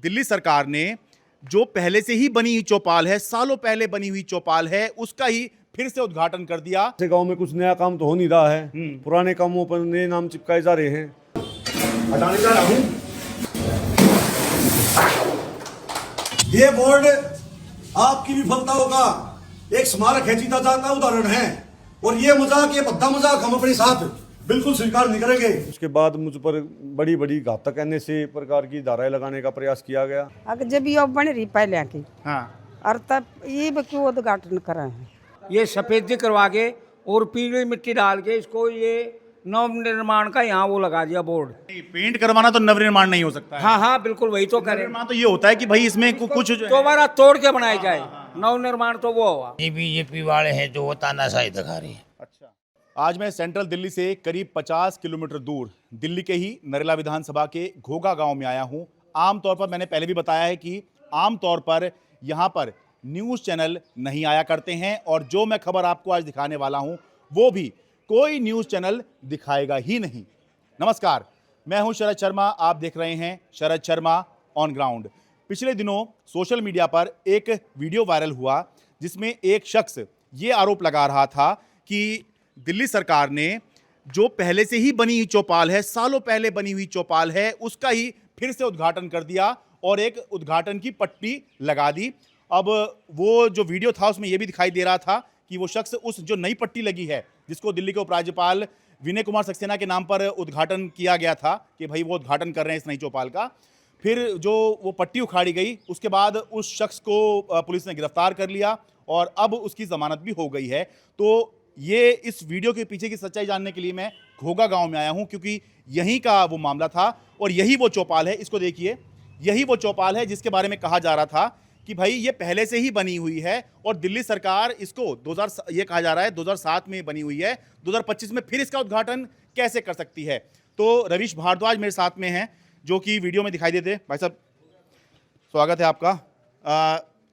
दिल्ली सरकार ने जो पहले से ही बनी हुई चौपाल है, सालों पहले बनी हुई चौपाल है, उसका ही फिर से उद्घाटन कर दिया। गांव में कुछ नया काम तो हो नहीं रहा है, पुराने कामों पर नए नाम चिपकाए जा रहे हैं। हटाने जा रहा हूं। ये बोर्ड आपकी विफलताओं का एक स्मारक है, जीता जाता उदाहरण है, और ये मजाक, ये भद्दा मजाक हम अपने साथ बिल्कुल स्वीकार नहीं करेंगे। उसके बाद मुझ पर बड़ी बड़ी घातक ऐसे प्रकार की धाराएं लगाने का प्रयास किया गया। अगर जब ये बन रही पहले की, हाँ, और तब ये क्यों उद्घाटन करा है? ये सफेदी करवा के और पीली मिट्टी डाल के इसको ये नव निर्माण का यहाँ वो लगा दिया बोर्ड। पेंट करवाना तो नवनिर्माण नहीं हो सकता है। हाँ हाँ बिल्कुल वही तो करें। नवनिर्माण तो ये होता है कि भाई इसमें कुछ जो है- दोबारा तोड़ के बनाया जाए। नव निर्माण तो वो हुआ। ये बीजेपी वाले हैं जो वो तानाशाही दिखा रही है। अच्छा, आज मैं सेंट्रल दिल्ली से करीब 50 किलोमीटर दूर दिल्ली के ही नरेला विधानसभा के घोगा गांव में आया हूं। आमतौर पर मैंने पहले भी बताया है कि आमतौर पर यहां पर न्यूज़ चैनल नहीं आया करते हैं, और जो मैं खबर आपको आज दिखाने वाला हूं वो भी कोई न्यूज़ चैनल दिखाएगा ही नहीं। नमस्कार, मैं हूं शरद शर्मा, आप देख रहे हैं शरद शर्मा ऑन ग्राउंड। पिछले दिनों सोशल मीडिया पर एक वीडियो वायरल हुआ जिसमें एक शख्स ये आरोप लगा रहा था कि दिल्ली सरकार ने जो पहले से ही बनी हुई चौपाल है, सालों पहले बनी हुई चौपाल है, उसका ही फिर से उद्घाटन कर दिया और एक उद्घाटन की पट्टी लगा दी। अब वो जो वीडियो था उसमें यह भी दिखाई दे रहा था कि वो शख्स उस जो नई पट्टी लगी है, जिसको दिल्ली के उपराज्यपाल विनय कुमार सक्सेना के नाम पर उद्घाटन किया गया था कि भाई वो उद्घाटन कर रहे हैं इस नई चौपाल का, फिर जो वो पट्टी उखाड़ी गई उसके बाद उस शख्स को पुलिस ने गिरफ्तार कर लिया और अब उसकी जमानत भी हो गई है। तो ये इस वीडियो के पीछे की सच्चाई जानने के लिए मैं घोगा गांव में आया हूं, क्योंकि यहीं का वो मामला था और यही वो चौपाल है। इसको देखिए, यही वो चौपाल है जिसके बारे में कहा जा रहा था कि भाई ये पहले से ही बनी हुई है और दिल्ली सरकार इसको ये कहा जा रहा है 2007 में बनी हुई है, 2025 में फिर इसका उद्घाटन कैसे कर सकती है। तो रवीश भारद्वाज मेरे साथ में हैं जो कि वीडियो में दिखाई देते। भाई साहब, स्वागत है आपका।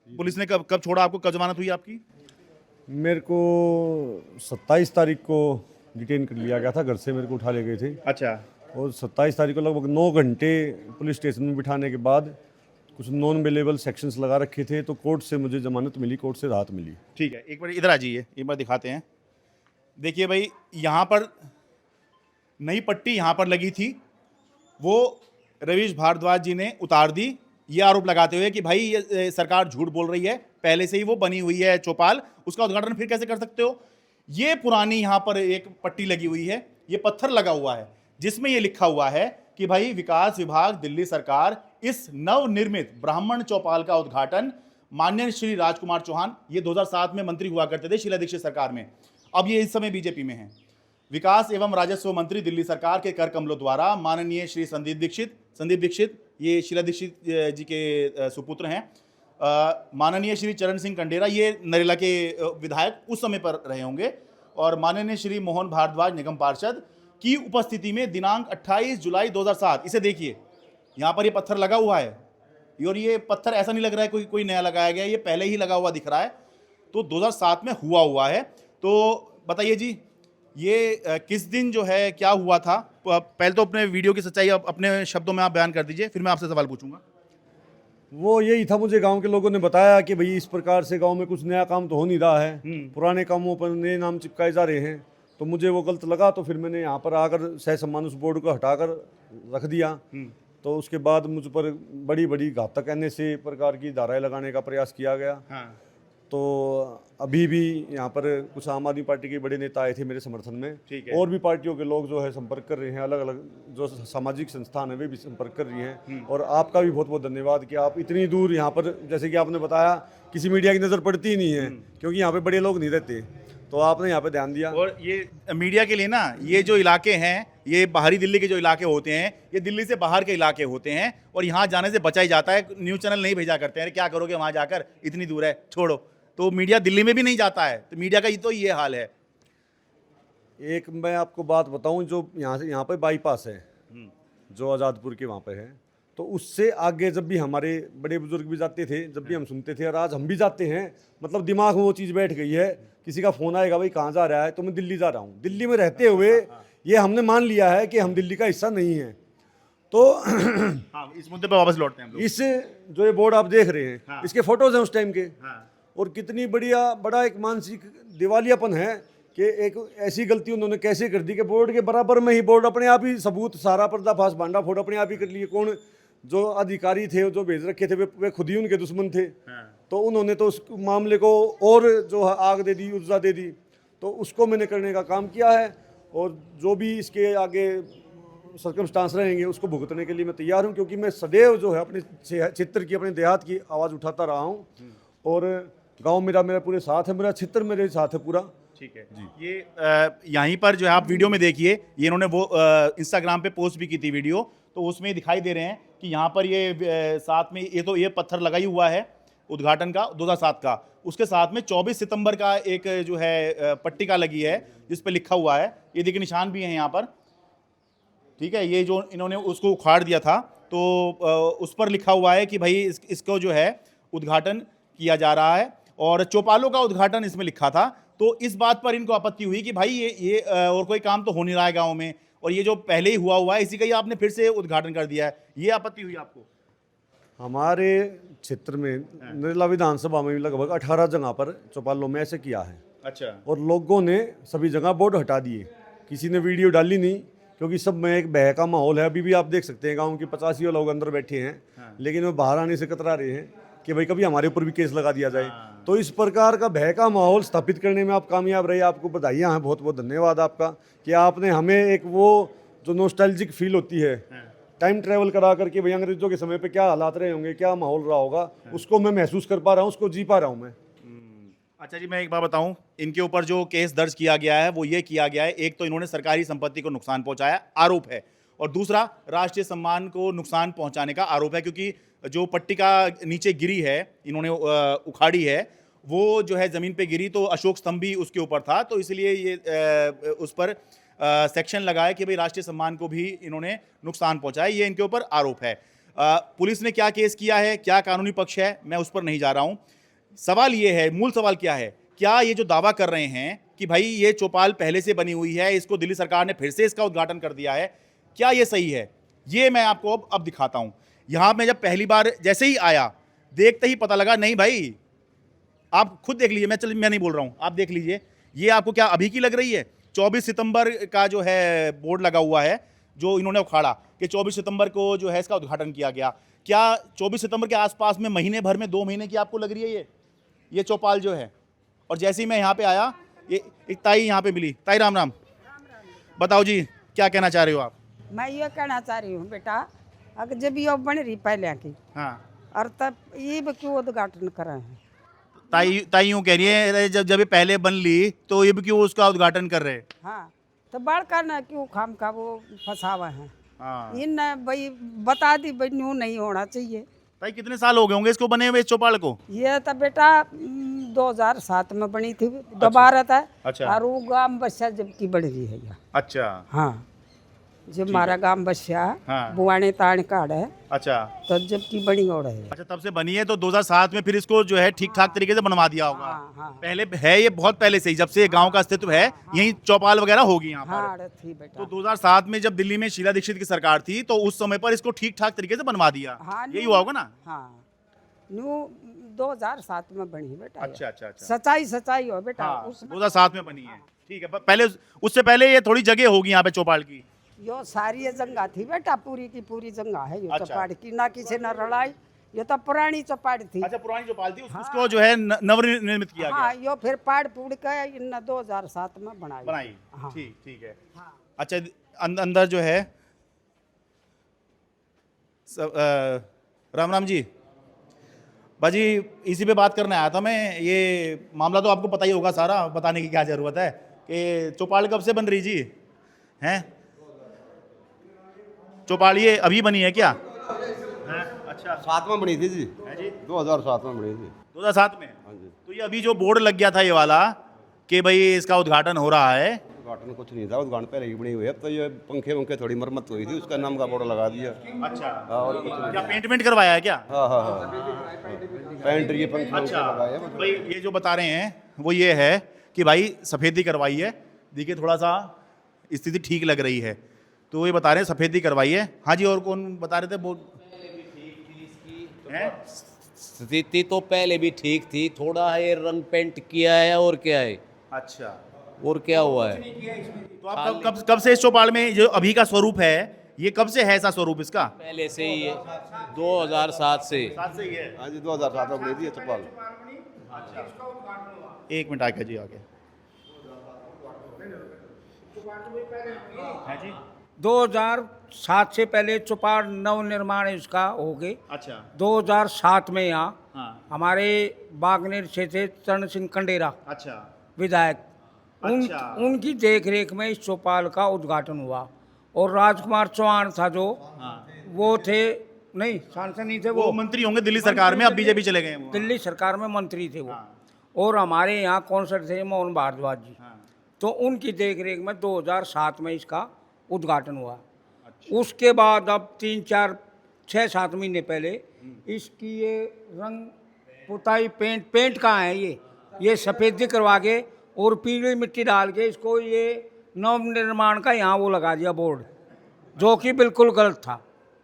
पुलिस ने कब छोड़ा आपको, कब जमानत हुई आपकी? मेरे को 27 तारीख को डिटेन कर लिया गया था, घर से मेरे को उठा ले गए थे। अच्छा। और 27 तारीख को लगभग 9 घंटे पुलिस स्टेशन में बिठाने के बाद कुछ नॉन अवेलेबल सेक्शंस लगा रखे थे, तो कोर्ट से मुझे जमानत मिली, कोर्ट से राहत मिली। ठीक है, एक बार इधर आ जाइए, एक बार दिखाते हैं। देखिए भाई, यहाँ पर नई पट्टी यहाँ पर लगी थी, वो रवीश भारद्वाज जी ने उतार दी, ये आरोप लगाते हुए कि भाई ये सरकार झूठ बोल रही है, पहले से ही वो बनी हुई है चौपाल, उसका उद्घाटन फिर कैसे कर सकते हो। ये पुरानी यहाँ पर एक पट्टी लगी हुई है, ये पत्थर लगा हुआ है जिसमें ये लिखा हुआ है कि भाई विकास विभाग दिल्ली सरकार इस नवनिर्मित ब्राह्मण चौपाल का उद्घाटन माननीय श्री राजकुमार चौहान, ये 2007 में मंत्री हुआ करते थे शीला दीक्षित सरकार में, अब ये इस समय बीजेपी में है, विकास एवं राजस्व मंत्री दिल्ली सरकार के कर कमलों द्वारा माननीय श्री संदीप दीक्षित ये शीला दीक्षित जी के सुपुत्र हैं, माननीय श्री चरण सिंह कंडेरा, ये नरेला के विधायक उस समय पर रहे होंगे, और माननीय श्री मोहन भारद्वाज निगम पार्षद की उपस्थिति में दिनांक 28 जुलाई 2007, इसे देखिए यहाँ पर ये पत्थर लगा हुआ है, और ये पत्थर ऐसा नहीं लग रहा है कोई नया लगाया गया है, ये पहले ही लगा हुआ दिख रहा है, तो 2007 में हुआ है। तो बताइए जी, ये किस दिन जो है क्या हुआ था? पहले तो अपने वीडियो की सच्चाई अपने शब्दों में आप बयान कर दीजिए, फिर मैं आपसे सवाल पूछूंगा। वो यही था, मुझे गांव के लोगों ने बताया कि भाई इस प्रकार से गांव में कुछ नया काम तो हो नहीं रहा है, पुराने कामों पर नए नाम चिपकाए जा रहे हैं, तो मुझे वो गलत लगा, तो फिर मैंने यहाँ पर आकर सहसम्मान उस बोर्ड को हटाकर रख दिया। तो उसके बाद मुझ पर बड़ी बड़ी घातक ऐसे प्रकार की धाराएं लगाने का प्रयास किया गया। हाँ। तो अभी भी यहाँ पर कुछ आम आदमी पार्टी के बड़े नेता आए थे मेरे समर्थन में, ठीक है। और भी पार्टियों के लोग जो है संपर्क कर रहे हैं, अलग अलग जो सामाजिक संस्थान है वे भी संपर्क कर रही हैं, और आपका भी बहुत बहुत धन्यवाद कि आप इतनी दूर यहाँ पर, जैसे कि आपने बताया, किसी मीडिया की नज़र पड़ती ही नहीं है क्योंकि यहाँ पे बड़े लोग नहीं रहते, तो आपने यहाँ पे ध्यान दिया। और ये मीडिया के लिए ना, ये जो इलाके हैं, ये बाहरी दिल्ली के जो इलाके होते हैं, ये दिल्ली से बाहर के इलाके होते हैं, और यहाँ जाने से बचा ही जाता है, न्यूज़ चैनल नहीं भेजा करते हैं, क्या करोगे वहाँ जाकर, इतनी दूर है, छोड़ो। तो मीडिया दिल्ली में भी नहीं जाता है, तो मीडिया का तो ये हाल है। एक मैं आपको बात बताऊं, जो यहाँ पे बाईपास है जो आज़ादपुर के वहाँ पे है, तो उससे आगे जब भी हमारे बड़े बुजुर्ग भी जाते थे, जब भी हम सुनते थे, और आज हम भी जाते हैं, मतलब दिमाग में वो चीज़ बैठ गई है। किसी का फ़ोन आएगा, भाई कहाँ जा रहा है, तो मैं दिल्ली जा रहा हूँ। दिल्ली में रहते हुए ये हमने मान लिया है कि हम दिल्ली का हिस्सा नहीं है। तो हाँ, इस मुद्दे पर वापस लौटते हैं हम लोग। इस जो ये बोर्ड आप देख रहे हैं, हाँ। इसके फोटोज हैं उस टाइम के, हाँ। और कितनी बड़ा एक मानसिक दिवालियापन है कि एक ऐसी गलती उन्होंने कैसे कर दी कि बोर्ड के बराबर में ही बोर्ड अपने आप ही सबूत सारा पर्दाफाश भांडा फोड़ अपने आप ही कर लिए। कौन जो अधिकारी थे जो भेज रखे थे वे खुद ही उनके दुश्मन थे। तो उन्होंने तो उस मामले को और जो है आग दे दी, ऊर्जा दे दी। तो उसको मैंने करने का काम किया है, और जो भी इसके आगे सर्कमस्टांस रहेंगे उसको भुगतने के लिए मैं तैयार हूं, क्योंकि मैं सदैव जो है अपने क्षेत्र की, अपने देहात की आवाज़ उठाता रहा हूं, और गांव मेरा पूरे साथ है, मेरा क्षेत्र मेरे साथ है पूरा। ठीक है जी। ये यहीं पर जो है आप वीडियो में देखिए, ये इन्होंने वो इंस्टाग्राम पे पोस्ट भी की थी वीडियो, तो उसमें दिखाई दे रहे हैं कि यहाँ पर ये साथ में ये पत्थर लगा ही हुआ है उद्घाटन का 2007 का। उसके साथ में 24 सितंबर का एक जो है पट्टिका लगी है जिस पे लिखा हुआ है, ये देखिए निशान भी है यहाँ पर। ठीक है, ये जो इन्होंने उसको उखाड़ दिया था तो उस पर लिखा हुआ है कि भाई इसको जो है उद्घाटन किया जा रहा है, और चौपालों का उद्घाटन इसमें लिखा था। तो इस बात पर इनको आपत्ति हुई कि भाई ये और कोई काम तो हो नहीं रहा है गाँव में, और ये जो पहले ही हुआ है इसी का ही आपने फिर से उद्घाटन कर दिया है, ये आपत्ति हुई आपको? हमारे क्षेत्र में नरेला विधानसभा में लगभग 18 जगह पर चौपालों में ऐसे किया है। अच्छा। और लोगों ने सभी जगह बोर्ड हटा दिए, किसी ने वीडियो डाली नहीं, क्योंकि सब में एक भय का माहौल है। अभी भी आप देख सकते हैं गांव के 85 लोग अंदर बैठे हैं, लेकिन वो बाहर आने से कतरा रहे हैं कि भाई कभी हमारे ऊपर भी केस लगा दिया जाए। तो इस प्रकार का भय का माहौल स्थापित करने में आप कामयाब रहे, आपको बधाइयाँ हैं, बहुत बहुत धन्यवाद आपका कि आपने हमें एक वो जो नॉस्टैल्जिक फील होती है, टाइम ट्रैवल करा करके भाई अंग्रेजों के समय पे क्या हालात रहे होंगे, क्या माहौल रहा होगा, उसको मैं महसूस कर पा रहा हूँ, उसको जी पा रहा हूँ मैं। अच्छा जी, मैं एक बात बताऊं, इनके ऊपर जो केस दर्ज किया गया है वो ये किया गया है, एक तो इन्होंने सरकारी संपत्ति को नुकसान पहुंचाया आरोप है, और दूसरा राष्ट्रीय सम्मान को नुकसान पहुंचाने का आरोप है, क्योंकि जो पट्टिका नीचे गिरी है, इन्होंने उखाड़ी है, वो जो है ज़मीन पे गिरी तो अशोक स्तंभ भी उसके ऊपर था, तो इसलिए ये उस पर सेक्शन लगाया कि भाई राष्ट्रीय सम्मान को भी इन्होंने नुकसान पहुंचाया, ये इनके ऊपर आरोप है। पुलिस ने क्या केस किया है, क्या कानूनी पक्ष है, मैं उस पर नहीं जा रहा हूँ। सवाल ये है, मूल सवाल क्या है, क्या ये जो दावा कर रहे हैं कि भाई ये चौपाल पहले से बनी हुई है, इसको दिल्ली सरकार ने फिर से इसका उद्घाटन कर दिया है, क्या ये सही है? ये मैं आपको अब दिखाता हूँ। यहाँ मैं जब पहली बार जैसे ही आया, देखते ही पता लगा, नहीं भाई आप खुद देख लीजिए, मैं नहीं बोल रहा हूँ, आप देख लीजिए, ये आपको क्या अभी की लग रही है? 24 सितंबर का जो है बोर्ड लगा हुआ है, जो इन्होंने उखाड़ा कि 24 सितंबर को जो है इसका उद्घाटन किया गया। क्या 24 सितंबर के आसपास में महीने भर में 2 महीने की आपको लग रही है ये चौपाल जो है? और जैसे ही मैं यहाँ पे आया, ये एक ताई यहाँ पे मिली। ताई राम राम, बताओ जी क्या कहना चाह रहे हो आप? मैं ये कहना चाह रही हूँ बेटा, अगर जब ये बन रही पहले की, हाँ, और तब ये क्यों उद्घाटन कर रहे हैं? ताई यूँ कह रही है, अरे जब ये पहले बन ली तो ये भी क्यों उसका उद्घाटन कर रहे हैं? हाँ, तो बड़ करना क्यों खाम का वो फंसावा है? हाँ। इन भाई बता दी भाई न्यू नहीं होना चाहिए। ताई कितने साल हो गए होंगे इसको बने हुए, इस चौपाल को? ये तो बेटा 2007 में बनी थी दोबारा था। अच्छा। और वो गांव बस्या जबकि बन रही है यहाँ। अच्छा। हाँ, जब हमारा गांव बस्या हाँ। बुआने ताण काड़ है, अच्छा। तो जबकि बनी ओढ़ है। अच्छा, तब से बनी है तो 2007 में फिर इसको जो है ठीक ठाक तरीके से बनवा दिया होगा। हाँ, हाँ। पहले है ये बहुत पहले से ही, जब से गांव का अस्तित्व है, यही चौपाल वगैरह होगी यहाँ पर। हाँ थी बेटा। तो 2007 में जब दिल्ली में शीला दीक्षित की सरकार थी तो उस समय पर इसको ठीक ठाक तरीके से बनवा दिया। हाँ, यही हुआ होगा ना? हाँ, न्यू 2007 में बनी बेटा। अच्छा अच्छा अच्छा। सच्चाई हो बेटा। हाँ, उसमें 2007 में बनी है, ठीक है। पहले उससे पहले ये थोड़ी जगह होगी यहाँ पे चौपाल की। यो सारी ये जंगा थी बेटा, पूरी की पूरी जंगा है यो अच्छा। चौपाड़ की, ना किसी न लड़ाई। ये तो पुरानी चौपाड़ थी। अच्छा, पुरानी चौपाल थी, उसको जो है नवनिर्मित किया हाँ, गया, यो फिर पाड़ पूड़ के इन 2007 में बनाई। बनाई। ठीक ठीक है। हाँ। अच्छा, अंदर जो है राम राम जी, बाजी इसी पे बात करने आया था मैं। ये मामला तो आपको पता ही होगा सारा, बताने की क्या ज़रूरत है कि चौपाल कब से बन रही जी हैं? चौपाल ये अभी बनी है क्या? हैं? अच्छा, 7 में बनी थी जी, है जी, 2007 में बनी थी। 2007 में। हाँ जी। तो ये अभी जो बोर्ड लग गया था ये वाला कि भाई इसका उद्घाटन हो रहा है, उद्घाटन कुछ नहीं था, उद्घाटन पहले ही बनी हुई है। अब तो ये पंखे थोड़ी मरम्मत हुई थी, उसका नाम का बोर्ड लगा दिया। अच्छा, और कुछ नहीं। क्या पेंट करवाया है क्या? हाँ हाँ हाँ, पेंट ये पंखे अच्छा लगाए। भाई, ये जो बता रहे हैं वो ये है कि भाई सफ़ेदी करवाई है, देखिए थोड़ा सा स्थिति ठीक लग रही है। तो ये बता रहे हैं सफेदी करवाई है। हाँ जी, और कौन बता रहे थे वो हैं? स्थिति तो पहले भी ठीक थी, थोड़ा है रंग पेंट किया है और क्या है, अच्छा, और क्या हुआ है। तो आप कब से इस चौपाल में जो अभी का स्वरूप है, ये कब से है ऐसा स्वरूप इसका? पहले से ही है, 2007 से। साथ से ही है। हाँ जी 2007 में बनी थी ये चौपाल। एक मिनट आके जी आगे। हाँ जी, 2007 से पहले चौपाल नव निर्माण इसका हो गए। अच्छा, 2007 में यहाँ हाँ, हमारे बागनेर क्षेत्र चरण सिंह कंडेरा अच्छा, विधायक अच्छा। उनकी देखरेख में इस चौपाल का उद्घाटन हुआ। और राजकुमार चौहान था जो हाँ, वो थे, नहीं सांसद नहीं थे, वो वो मंत्री होंगे दिल्ली सरकार में, अब बीजेपी चले गए हैं वो। दिल्ली सरकार में मंत्री थे वो। हाँ। और हमारे यहाँ कौंसलर थे मोहन भारद्वाज जी। हाँ। तो उनकी देखरेख में 2007 में इसका उद्घाटन हुआ। अच्छा। उसके बाद अब 3-4-6-7 महीने पहले इसकी ये रंग पुताई पेंट कहाँ है, ये सफ़ेदी करवा के और पीली मिट्टी डाल के इसको ये नव निर्माण का यहाँ वो लगा दिया बोर्ड, जो कि बिल्कुल गलत था।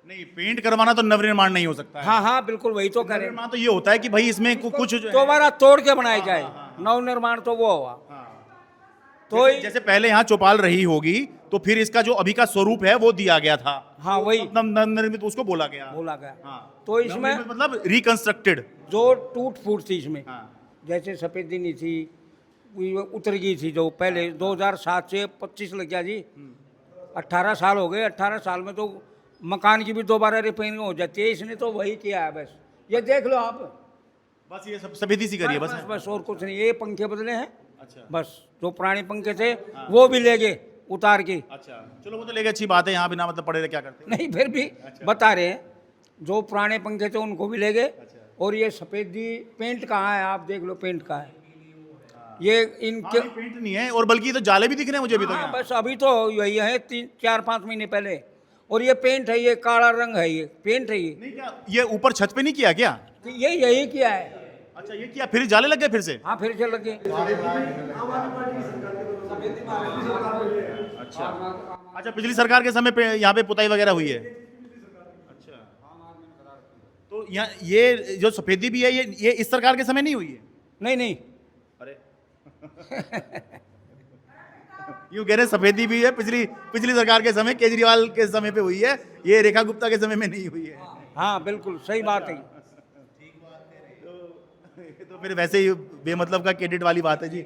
नहीं, पेंट करवाना तो नवनिर्माण नहीं हो सकता है। हाँ हाँ बिल्कुल, वही तो करें। नवनिर्माण तो ये होता है कि भाई इसमें कुछ जो है, दोबारा तोड़ के बनाई जाए। नव निर्माण तो वो हुआ। तो जैसे पहले यहाँ चौपाल रही होगी तो फिर इसका जो अभी का स्वरूप है वो दिया गया था, हाँ वही नवनिर्मित उसको बोला गया। बोला गया। हाँ। तो इसमें नवनिर्मित मतलब रिकंस्ट्रक्टेड। जो टूट फूट थी इसमें, हाँ। जैसे सफेदी नहीं थी, वो उतर गई थी जो पहले 2007 से 25 लग गया जी, 18 साल हो गए। 18 साल में तो मकान की भी दोबारा रिपेयरिंग हो जाती है। इसने तो वही किया है बस, ये देख लो आप, बस ये सब सफेदी सी करिए बस बस। बस और कुछ नहीं। ये पंखे बदले हैं, अच्छा, बस जो पुराने पंखे थे वो भी ले गए उतार के। अच्छा, चलो वो तो लेके अच्छी बात है, यहाँ बिना मतलब पड़े क्या करते हैं। नहीं फिर भी बता रहे हैं, जो पुराने पंखे थे उनको भी ले गए। और ये सफेदी पेंट कहाँ है, आप देख लो पेंट कहाँ है। ये इनके हाँ, पेंट नहीं है, और बल्कि ये तो जाले भी दिख रहे हैं मुझे अभी तो हाँ, यहाँ। बस अभी तो यही है 3-4-5 महीने पहले। और ये पेंट है, ये काला रंग है, ये पेंट है ये। नहीं, क्या ये ऊपर छत पे नहीं किया क्या? तो ये यही किया है। अच्छा, ये किया फिर जाले लग गए फिर से? हाँ फिर से लगे। अच्छा, पिछली सरकार के समय पे यहाँ पे पुताई वगैरह हुई है। अच्छा, तो यहाँ ये जो सफेदी भी है ये इस सरकार के समय नहीं हुई है? नहीं नहीं, अरे यूँ कह रहे सफेदी भी है पिछली सरकार के समय, केजरीवाल के समय पे हुई है, ये रेखा गुप्ता के समय में नहीं हुई है। हाँ बिल्कुल सही बात है। तो फिर वैसे ही बेमतलब का क्रेडिट वाली बात है जी।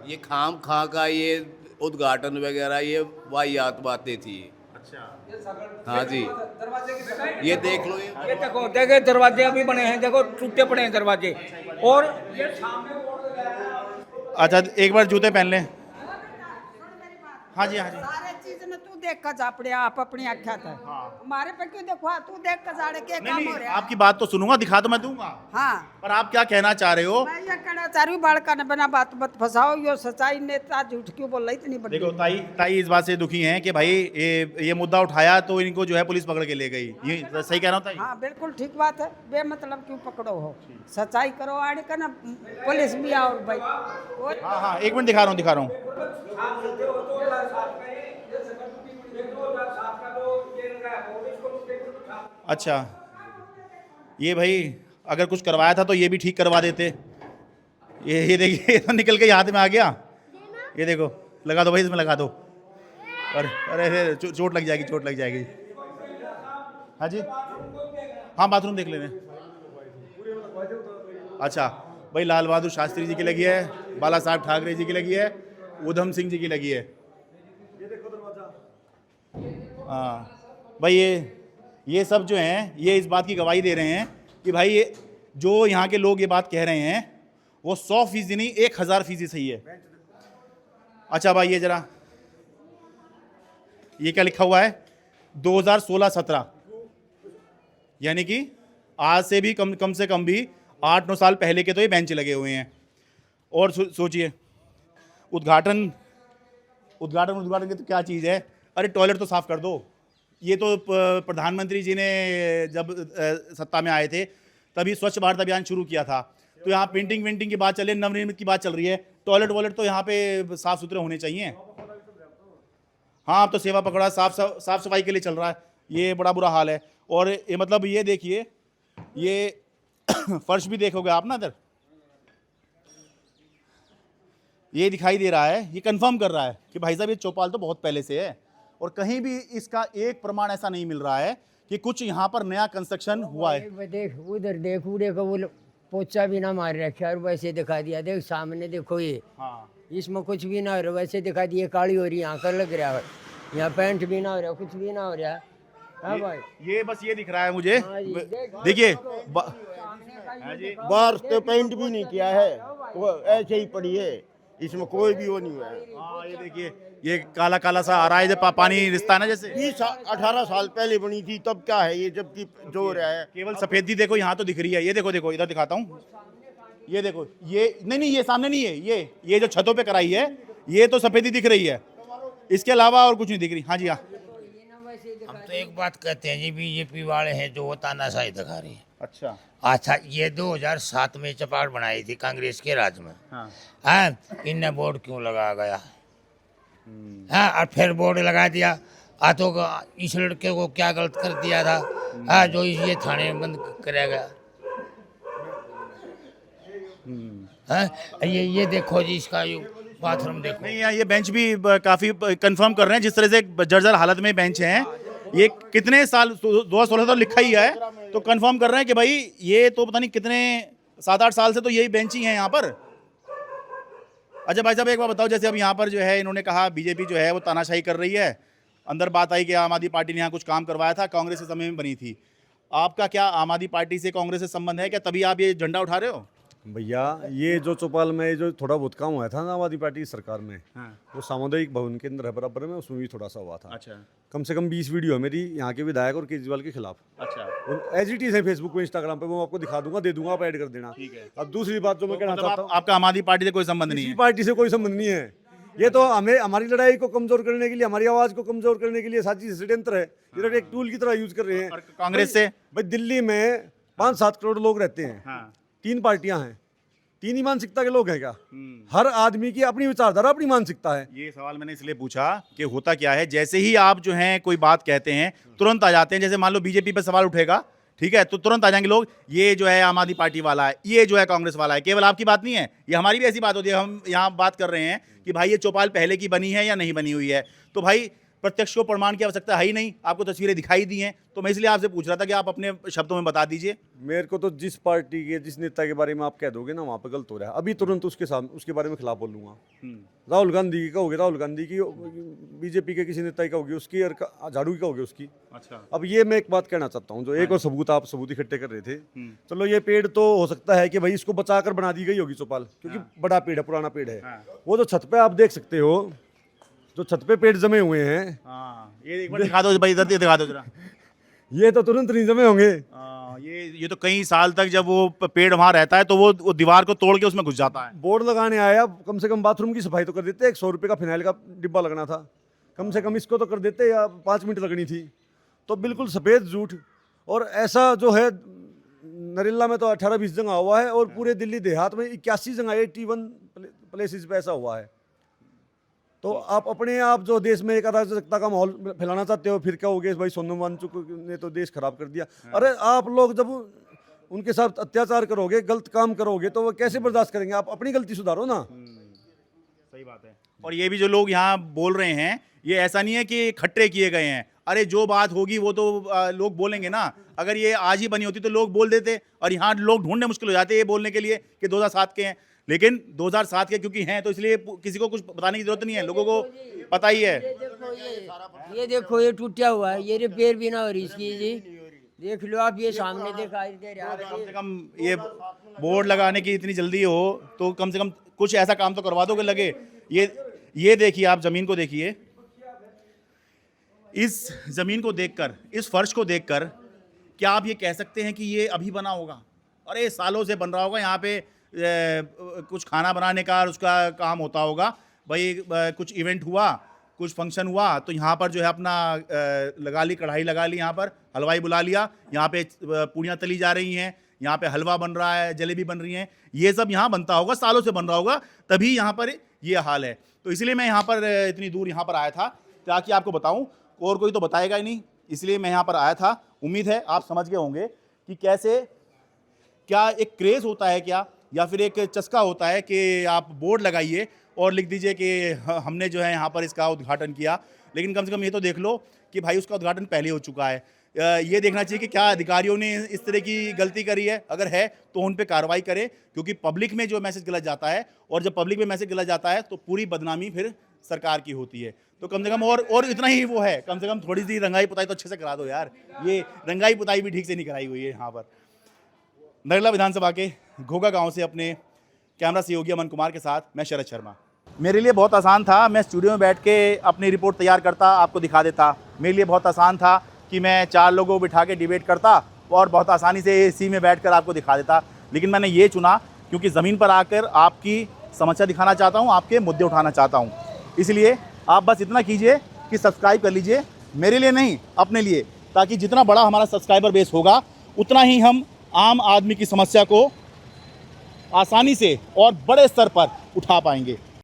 ये खाम खा का ये उद्घाटन वगैरह ये वाहियात बातें थी। अच्छा, हाँ जी, ये देख लो, ये देखो देखे दरवाजे अभी बने हैं, देखो टूटे पड़े हैं दरवाजे। और ये सामने अच्छा एक बार जूते पहन लें। हाँ जी, हाँ जी। सारे चीज में तू देख कर जा पड़े आप अपनी आख्या था। हमारे पे क्यों देखो, तू देख कर जाड़े के काम हो नहीं, रहा है। आपकी बात तो सुनूंगा, दिखा तो मैं दूंगा, हाँ, पर आप क्या कहना चाह रहे हो? मैं ये कहना चाह रही हूँ, बालका ने बना बात मत फंसाओ। यो सच्चाई नेता झूठ क्यों बोल रही इतनी बड़ी। देखो ताई इस बात से दुखी हैं कि भाई ये मुद्दा उठाया तो इनको जो है पुलिस पकड़ के ले गई, ये सही कह रहा हूँ ताई? हाँ बिल्कुल ठीक बात है, बेमतलब क्यों पकड़ो हो, सच्चाई करो आड़े का ना, पुलिस भी आओ भाई। हाँ हाँ, एक मिनट दिखा रहा हूँ। अच्छा, ये भाई अगर कुछ करवाया था तो ये भी ठीक करवा देते। ये देखिए, ये तो निकल के हाथ में आ गया। ये देखो, लगा दो भाई, इसमें लगा दो। अरे चोट लग जाएगी, चोट लग जाएगी। हाँ जी, हाँ बाथरूम देख लेने। अच्छा भाई, लाल बहादुर शास्त्री जी की लगी है, बाला साहब ठाकरे जी की लगी है, उधम सिंह जी की लगी है। हाँ भाई, ये सब जो हैं ये इस बात की गवाही दे रहे हैं कि भाई ये जो यहाँ के लोग ये बात कह रहे हैं वो 100% नहीं 1000% सही है। अच्छा भाई, ये जरा ये क्या लिखा हुआ है, 2016-17, यानी कि आज से भी कम से कम भी 8-9 साल पहले के तो ये बेंच लगे हुए हैं। और सोचिए, उद्घाटन की तो क्या चीज़ है। अरे टॉयलेट तो साफ कर दो। ये तो प्रधानमंत्री जी ने जब सत्ता में आए थे तभी स्वच्छ भारत अभियान शुरू किया था, तो यहाँ पेंटिंग की बात चल रही है, नवनिर्मित की बात चल रही है, टॉयलेट वॉलेट तो यहाँ पे साफ सुथरे होने चाहिए। हाँ, अब तो सेवा पकड़ा, साफ सफाई के लिए चल रहा है। ये बड़ा बुरा हाल है। और ये मतलब ये देखिए, ये फर्श भी देखोगे आप ना इधर, ये दिखाई दे रहा है, ये कंफर्म कर रहा है कि भाई साहब ये चौपाल तो बहुत पहले से है और कहीं भी इसका एक प्रमाण ऐसा नहीं मिल रहा है कि कुछ यहाँ पर नया कंस्ट्रक्शन हुआ है। देख उधर देख उड़े का वो पोचा भी ना मार रखा और वैसे दिखा दिया। देख सामने देखो ये, हाँ, इसमें कुछ भी ना हो रहा, वैसे दिखा दिया काली हो रही, यहाँ कर लग रहा है, यहाँ पेंट भी ना हो रहा, कुछ भी ना हो रहा। हाँ भाई, ये बस ये दिख रहा है मुझे। हाँ जी, देखिए बाहर तो पेंट भी नहीं किया है, वो ऐसे ही पड़ी है, इसमें कोई भी वो नहीं हुआ है। हाँ, ये देखिए, ये काला काला सा आ रहा है जब पानी रिसता है ना, जैसे 18 साल पहले बनी थी तब क्या है ये, जबकि जो हो रहा है केवल सफेदी देखो यहाँ तो दिख रही है। ये देखो देखो, इधर दिखाता हूँ, ये देखो, ये नहीं, ये सामने नहीं है, ये जो छतों पे कराई है ये तो सफेदी दिख रही है, इसके अलावा और कुछ नहीं दिख रही। हाँ जी, हाँ। हम तो एक बात कहते हैं जी, बीजेपी वाले हैं जो वो तानाशाही दिखा रही है। अच्छा, ये 2007 में चपाट बनाई थी कांग्रेस के राज में। हाँ, हाँ, इनने बोर्ड क्यों लगा गया? हाँ, और फिर बोर्ड लगा दिया। तो इस लड़के को क्या गलत कर दिया था? हाँ, जो ये थाने में बंद कराया गया। हाँ, ये देखो जी, इसका बाथरूम देखो। नहीं यार, ये बेंच भी काफी कंफर्म कर रहे हैं, जिस तरह से जर्जर हालत में बेंच हैं। ये कितने साल, 2016 तो लिखा ही है, तो कंफर्म कर रहे हैं कि भाई ये तो पता नहीं कितने 7-8 साल से तो यही बेंच ही हैं यहाँ पर। अच्छा भाई साहब, एक बात बताओ, जैसे अब यहाँ पर जो है इन्होंने कहा बीजेपी जो है वो तानाशाही कर रही है, अंदर बात आई कि आम आदमी पार्टी ने यहाँ कुछ काम करवाया था, कांग्रेस के समय में बनी थी। आपका क्या आम आदमी पार्टी से कांग्रेस से संबंध है क्या, तभी आप ये झंडा उठा रहे हो? भैया, ये जो चौपाल में जो थोड़ा बहुत काम हुआ था ना आम आदमी पार्टी की सरकार में, वो सामुदायिक भवन के अंदर है बराबर में, उसमें भी थोड़ा सा हुआ था। अच्छा, कम से कम 20 वीडियो है मेरी यहाँ के विधायक और केजरीवाल के खिलाफ। अच्छा, एज इट इज है फेसबुक पे, इंस्टाग्राम पे, वो आपको दिखा दूंगा, दे दूंगा, आप ऐड कर देना। ठीक है। अब दूसरी बात जो मैं कहना मतलब चाहता हूँ, आपका आम आदमी पार्टी से कोई संबंध नहीं किसी है? पार्टी से कोई संबंध नहीं है। ये तो हमें हमारी लड़ाई को कमजोर करने के लिए, हमारी आवाज को कमजोर करने के लिए साजिश षड्यंत्र है, ये एक टूल की तरह यूज कर रहे हैं। और कांग्रेस से भाई, दिल्ली में 5-7 करोड़ लोग रहते हैं, हाँ। 3 पार्टियां हैं, 3 ही मानसिकता के लोग हैं क्या? हर आदमी की अपनी विचारधारा, अपनी मानसिकता है। ये सवाल मैंने इसलिए पूछा कि होता क्या है, जैसे ही आप जो हैं कोई बात कहते हैं तुरंत आ जाते हैं। जैसे मान लो बीजेपी पे सवाल उठेगा, ठीक है, तो तुरंत आ जाएंगे लोग, ये जो है आम आदमी पार्टी वाला है, ये जो है कांग्रेस वाला है। केवल आपकी बात नहीं है, ये हमारी भी ऐसी बात होती है। हम यहाँ बात कर रहे हैं कि भाई ये चौपाल पहले की बनी है या नहीं बनी हुई है, तो भाई प्रत्यक्ष को प्रमाण की आवश्यकता है ही नहीं, आपको तस्वीरें दिखाई दी हैं, तो मैं इसलिए आपसे पूछ रहा था कि आप अपने शब्दों में बता दीजिए। मेरे को तो जिस पार्टी के, जिस नेता के बारे में आप कह दोगे ना, वहाँ पे गलत हो रहा है, अभी तुरंत उसके सामने उसके बारे में खिलाफ बोलूंगा। राहुल गांधी की कहोगे, राहुल गांधी की, बीजेपी के किसी नेता की कहोगे उसकी, और झाड़ू की कहोगे उसकी। अच्छा, अब ये मैं एक बात कहना चाहता हूँ, जो एक और सबूत, आप सबूत इकट्ठे कर रहे थे। चलो, ये पेड़ तो हो सकता है कि भाई इसको बचाकर बना दी गई होगी चौपाल, क्योंकि बड़ा पेड़ है, पुराना पेड़ है। वो जो छत पे आप देख सकते हो, जो छत पे पेड़ जमे हुए हैं, ये एक बार दिखा दो भाई, इधर दिखा दो जरा। ये तो तुरंत नहीं जमे होंगे। ये तो कई साल तक जब वो पेड़ वहां रहता है तो वो दीवार को तोड़ के उसमें घुस जाता है। बोर्ड लगाने आया, कम से कम बाथरूम की सफाई तो कर देते, 100 रुपये का फिनाइल का डिब्बा लगना था, कम से कम इसको तो कर देते, या 5 मिनट लगनी थी। तो बिल्कुल सफ़ेद झूठ। और ऐसा जो है, नरेला में तो 18-20 जगह हुआ है, और पूरे दिल्ली देहात में 81 जगह 81 प्लेसेस पे ऐसा हुआ है। तो आप अपने आप जो देश में एक अराजकता का माहौल फैलाना चाहते हो, फिर कहोगे भाई सोनम वांगचुक ने तो देश खराब कर दिया। अरे आप लोग जब उनके साथ अत्याचार करोगे, गलत काम करोगे, तो वो कैसे बर्दाश्त करेंगे? आप अपनी गलती सुधारो ना। सही बात है। और ये भी जो लोग यहाँ बोल रहे हैं, ये ऐसा नहीं है कि खट्टे किए गए हैं। अरे जो बात होगी वो तो लोग बोलेंगे ना। अगर ये आज ही बनी होती तो लोग बोल देते, और यहाँ लोग ढूंढने मुश्किल हो जाते ये बोलने के लिए कि 2007 के हैं। लेकिन 2007 के क्योंकि हैं, तो इसलिए किसी को कुछ बताने की जरूरत नहीं है, लोगों को पता ही है। ये देखो, ये टूटा हुआ है, ये रिपेयर भी ना हो रही इसकी जी, देख लो आप, ये सामने दिखाई दे रहा है। कम से कम ये बोर्ड लगाने की इतनी जल्दी हो तो कम से कम कुछ ऐसा काम तो करवा दो कि लगे। ये देखिए, आप जमीन को देखिए, इस जमीन को देखकर, इस फर्श को देखकर क्या आप ये कह सकते हैं कि ये अभी बना होगा? अरे सालों से बन रहा होगा। यहाँ पे कुछ खाना बनाने का उसका काम होता होगा भाई, कुछ इवेंट हुआ, कुछ फंक्शन हुआ, तो यहाँ पर जो है अपना लगा ली, कढ़ाई लगा ली, यहाँ पर हलवाई बुला लिया, यहाँ पे पूड़ियाँ तली जा रही हैं, यहाँ पे हलवा बन रहा है, जलेबी बन रही हैं, ये सब यहाँ बनता होगा, सालों से बन रहा होगा, तभी यहाँ पर ये हाल है। तो इसलिए मैं यहाँ पर इतनी दूर यहाँ पर आया था ताकि आपको बताऊं, और कोई तो बताएगा ही नहीं, इसलिए मैं यहाँ पर आया था। उम्मीद है आप समझ गए होंगे कि कैसे, क्या एक क्रेज़ होता है क्या, या फिर एक चस्का होता है कि आप बोर्ड लगाइए और लिख दीजिए कि हमने जो है यहाँ पर इसका उद्घाटन किया, लेकिन कम से कम ये तो देख लो कि भाई उसका उद्घाटन पहले हो चुका है। ये देखना चाहिए कि क्या अधिकारियों ने इस तरह की गलती करी है, अगर है तो उन पे कार्रवाई करें, क्योंकि पब्लिक में जो मैसेज गलत जाता है, और जब पब्लिक में मैसेज गलत जाता है तो पूरी बदनामी फिर सरकार की होती है। तो कम से कम और इतना ही वो है, कम से कम थोड़ी सी रंगाई पुताई तो अच्छे से करा दो यार, ये रंगाई पुताई भी ठीक से नहीं कराई हुई है यहाँ पर। नरेला विधानसभा के घोघा गांव से अपने कैमरा सहयोगी अमन कुमार के साथ मैं शरद शर्मा। मेरे लिए बहुत आसान था, मैं स्टूडियो में बैठ के अपनी रिपोर्ट तैयार करता, आपको दिखा देता। मेरे लिए बहुत आसान था कि मैं 4 लोगों को बिठा के डिबेट करता और बहुत आसानी से एसी में बैठकर आपको दिखा देता, लेकिन मैंने ये चुना क्योंकि ज़मीन पर आकर आपकी समस्या दिखाना चाहता हूँ, आपके मुद्दे उठाना चाहता हूँ। इसलिए आप बस इतना कीजिए कि सब्सक्राइब कर लीजिए, मेरे लिए नहीं अपने लिए, ताकि जितना बड़ा हमारा सब्सक्राइबर बेस होगा उतना ही हम आम आदमी की समस्या को आसानी से और बड़े स्तर पर उठा पाएंगे।